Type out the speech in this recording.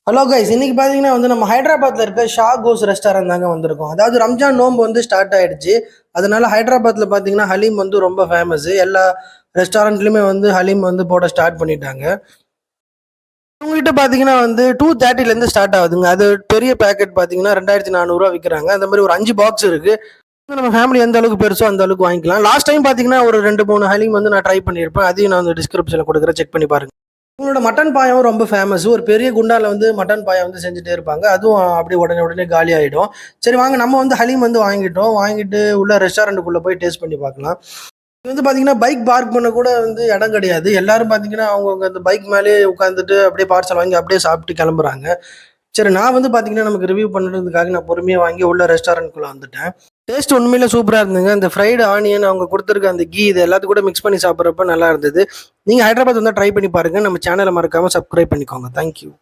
Hello guys, இன்னைக்கு பார்த்தீங்கன்னா நம்ம ஹைதராபாத்தில் இருக்க ஷா கோஸ் ரெஸ்டாரண்ட் தாங்க வந்திருக்கோம். அதாவது ரம்ஜான் நோம்பு ஸ்டார்ட் ஆயிடுச்சு. அதனால ஹைதராபாத்தில் பார்த்தீங்கன்னா ஹலீம் ரொம்ப ஃபேமஸ். எல்லா ரெஸ்டாரண்ட்லையுமே ஹலீம் போட ஸ்டார்ட் பண்ணிட்டாங்க. உங்ககிட்ட பார்த்தீங்கன்னா 230லேருந்து ஸ்டார்ட் ஆகுதுங்க. அது பெரிய பேக்கெட் பார்த்தீங்கன்னா 2400 விற்கிறாங்க. அந்த மாதிரி ஒரு 5 பாக்ஸ் இருக்கு. நம்ம ஃபேமிலி எந்த அளவுக்கு பெருசோ அந்த அளவுக்கு வாங்கிக்கலாம். லாஸ்ட் டைம் பார்த்தீங்கன்னா ஒரு 2-3 ஹலீம் நான் ட்ரை பண்ணியிருப்பேன். அதையும் நான் டிஸ்கிரிப்ஷனில் கொடுக்குறேன், செக் பண்ணி பாருங்க. உங்களோட மட்டன் பாயம் ரொம்ப ஃபேமஸ். ஒரு பெரிய குண்டால மட்டன் பாயம் செஞ்சுட்டே இருப்பாங்க. அதுவும் அப்படியே உடனே உடனே காலி ஆயிடும். சரி வாங்க, நம்ம ஹலீம் வாங்கிட்டோம். வாங்கிட்டு உள்ள ரெஸ்டாரண்ட்டுக்குள்ள போய் டேஸ்ட் பண்ணி பார்க்கலாம். இது பார்த்தீங்கன்னா பைக் பார்க் பண்ண கூட இடம் கிடையாது. எல்லாரும் பார்த்தீங்கன்னா அவங்க அந்த பைக் மேலே உட்காந்துட்டு அப்படியே பார்சல் வாங்கி அப்படியே சாப்பிட்டு கிளம்புறாங்க. சரி, நான் பார்த்தீங்கன்னா நமக்கு ரிவ்யூ பண்ணுறதுக்காக நான் பொறுமையாக வாங்கி உள்ள ரெஸ்டாரண்ட்குள்ளே வந்துட்டேன். டேஸ்ட் உண்மையில சூப்பராக இருந்துங்க. இந்த ஃப்ரைடு ஆனியன், அவங்க கொடுத்துருக்க அந்த கீ, இது எல்லாத்தையும் கூட மிக்ஸ் பண்ணி சாப்பிட்றப்ப நல்லா இருந்தது. நீங்கள் ஹைதராபாத் ட்ரை பண்ணி பாருங்கள். நம்ம சேனலை மறக்காமல் சப்ஸ்கிரைப் பண்ணிக்கோங்க. தேங்க்யூ.